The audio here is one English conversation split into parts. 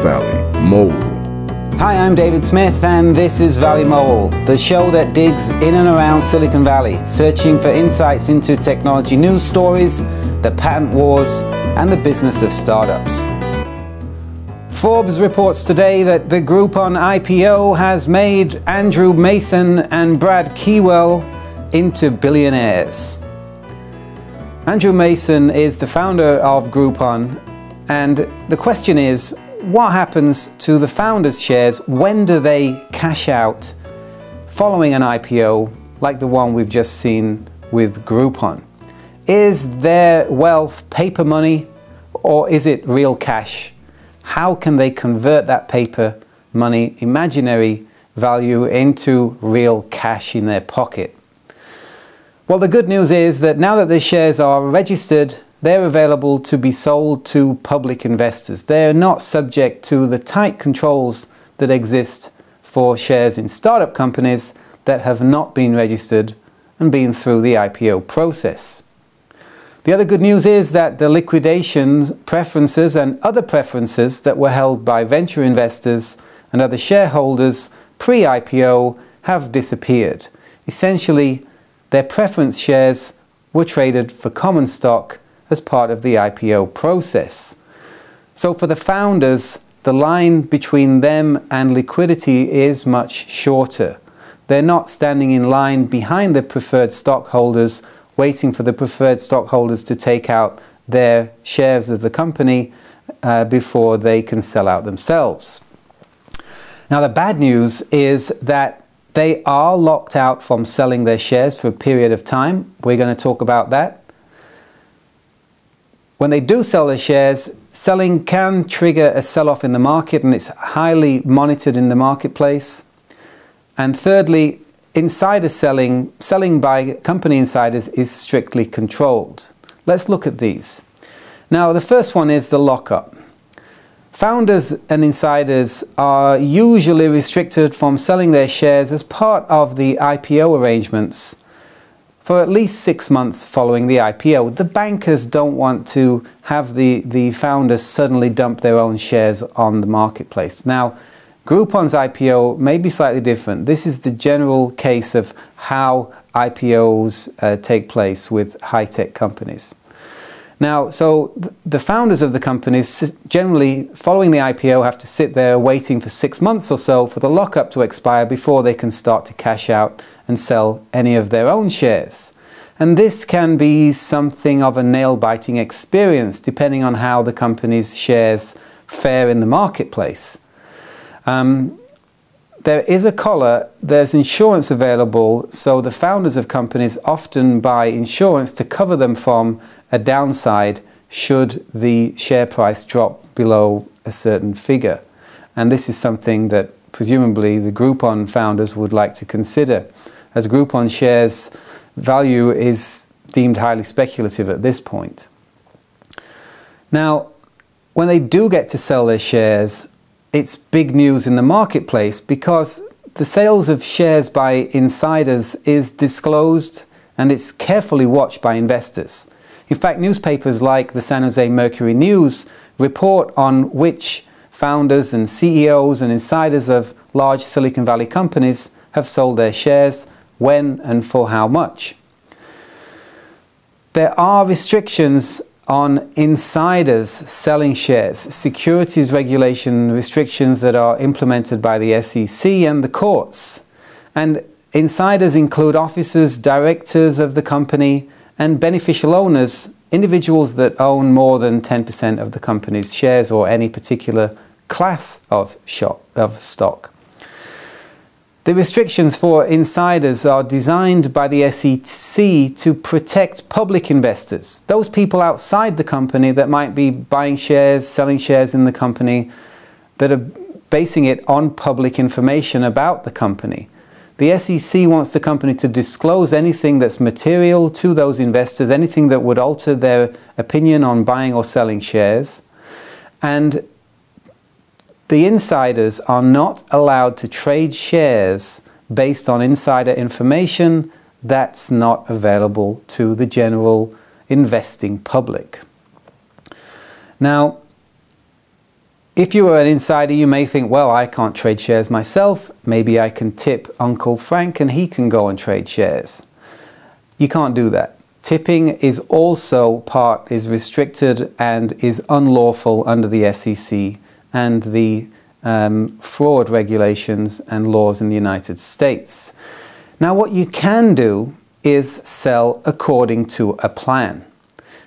Valley Mole. Hi, I'm David Smith and this is Valley Mole, the show that digs in and around Silicon Valley, searching for insights into technology news stories, the patent wars, and the business of startups. Forbes reports today that the Groupon IPO has made Andrew Mason and Brad Keywell into billionaires. Andrew Mason is the founder of Groupon, and the question is, what happens to the founders' shares? When do they cash out following an IPO like the one we've just seen with Groupon? Is their wealth paper money or is it real cash? How can they convert that paper money, imaginary value, into real cash in their pocket? Well, the good news is that now that the shares are registered, they're available to be sold to public investors. They're not subject to the tight controls that exist for shares in startup companies that have not been registered and been through the IPO process. The other good news is that the liquidations, preferences and other preferences that were held by venture investors and other shareholders pre-IPO have disappeared. Essentially, their preference shares were traded for common stock as part of the IPO process. So for the founders, the line between them and liquidity is much shorter. They're not standing in line behind the preferred stockholders, waiting for the preferred stockholders to take out their shares of the company before they can sell out themselves. Now, the bad news is that they are locked out from selling their shares for a period of time. We're going to talk about that. When they do sell their shares, selling can trigger a sell-off in the market, and it's highly monitored in the marketplace. And thirdly, insider selling by company insiders is strictly controlled. Let's look at these. Now, the first one is the lockup. Founders and insiders are usually restricted from selling their shares as part of the IPO arrangements for at least 6 months following the IPO. The bankers don't want to have the founders suddenly dump their own shares on the marketplace. Now, Groupon's IPO may be slightly different. This is the general case of how IPOs take place with high-tech companies. Now, so the founders of the companies generally, following the IPO, have to sit there waiting for 6 months or so for the lockup to expire before they can start to cash out and sell any of their own shares. And this can be something of a nail-biting experience depending on how the company's shares fare in the marketplace. There is a collar, there's insurance available, so the founders of companies often buy insurance to cover them from a downside should the share price drop below a certain figure. And this is something that presumably the Groupon founders would like to consider, as Groupon shares value is deemed highly speculative at this point. Now, when they do get to sell their shares, it's big news in the marketplace because the sales of shares by insiders is disclosed and it's carefully watched by investors. In fact, newspapers like the San Jose Mercury News report on which founders and CEOs and insiders of large Silicon Valley companies have sold their shares, when and for how much. There are restrictions on insiders selling shares, securities regulation restrictions that are implemented by the SEC and the courts. And insiders include officers, directors of the company, and beneficial owners, individuals that own more than 10% of the company's shares or any particular class of stock. The restrictions for insiders are designed by the SEC to protect public investors, those people outside the company that might be buying shares, selling shares in the company, that are basing it on public information about the company. The SEC wants the company to disclose anything that's material to those investors, anything that would alter their opinion on buying or selling shares. And the insiders are not allowed to trade shares based on insider information that's not available to the general investing public. Now, If you are an insider, you may think, well, I can't trade shares myself. Maybe I can tip Uncle Frank and he can go and trade shares. You can't do that. Tipping is also is restricted and is unlawful under the SEC and the fraud regulations and laws in the United States. Now, what you can do is sell according to a plan.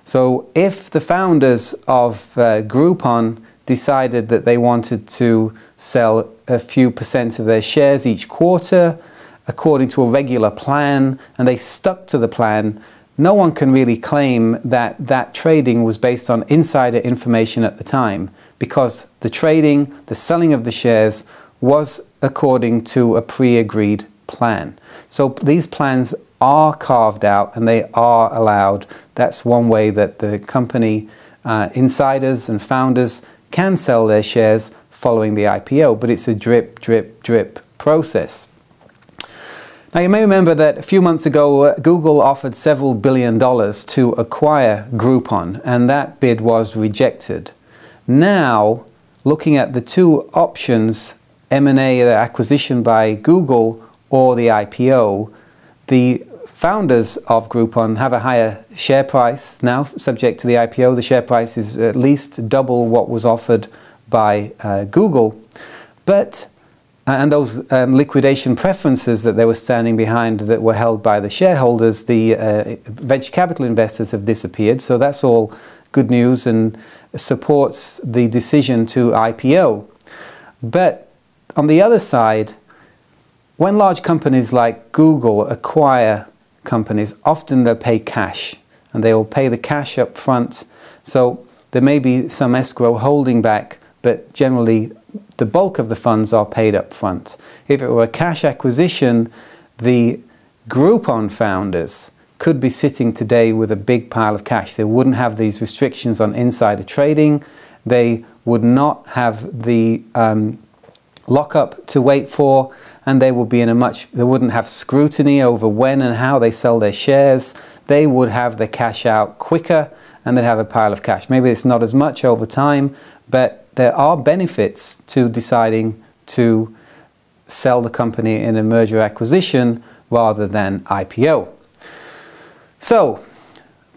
So if the founders of Groupon decided that they wanted to sell a few percent of their shares each quarter according to a regular plan, and they stuck to the plan, no one can really claim that that trading was based on insider information at the time, because the trading, the selling of the shares, was according to a pre-agreed plan. So these plans are carved out and they are allowed. That's one way that the company insiders and founders can sell their shares following the IPO, but it's a drip, drip, drip process. Now, you may remember that a few months ago, Google offered several $1 billion to acquire Groupon, and that bid was rejected. Now, looking at the two options, M&A, acquisition by Google, or the IPO, the founders of Groupon have a higher share price now, subject to the IPO. The share price is at least double what was offered by Google. And those liquidation preferences that they were standing behind that were held by the shareholders, the venture capital investors, have disappeared. So that's all good news and supports the decision to IPO. But on the other side, when large companies like Google acquire companies, often they'll pay cash, and they will pay the cash up front. So there may be some escrow holding back, but generally the bulk of the funds are paid up front. If it were a cash acquisition, the Groupon founders could be sitting today with a big pile of cash. They wouldn't have these restrictions on insider trading. They would not have the lockup to wait for, and they would be in they wouldn't have scrutiny over when and how they sell their shares. They would have the cash out quicker, and they'd have a pile of cash. Maybe it's not as much over time, but there are benefits to deciding to sell the company in a merger acquisition rather than IPO. So,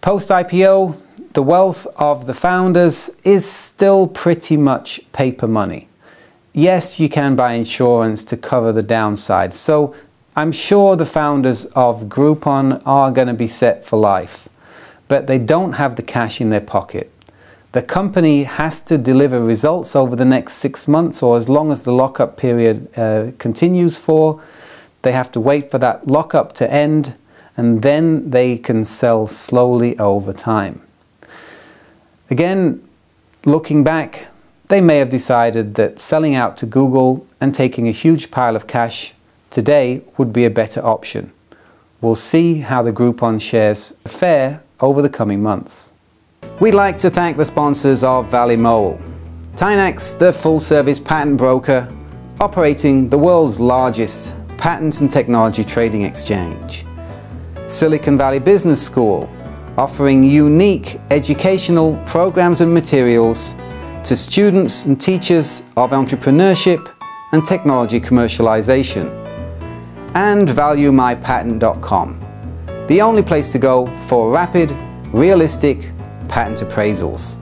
post-IPO, the wealth of the founders is still pretty much paper money. Yes, you can buy insurance to cover the downside. So I'm sure the founders of Groupon are going to be set for life, but they don't have the cash in their pocket. The company has to deliver results over the next 6 months, or as long as the lockup period continues for. They have to wait for that lockup to end, and then they can sell slowly over time. Again, looking back, they may have decided that selling out to Google and taking a huge pile of cash today would be a better option. We'll see how the Groupon shares fare over the coming months. We'd like to thank the sponsors of Valley Mole. Tynex, the full-service patent broker operating the world's largest patent and technology trading exchange. Silicon Valley Business School, offering unique educational programs and materials to students and teachers of entrepreneurship and technology commercialization. And ValueMyPatent.com, the only place to go for rapid, realistic patent appraisals.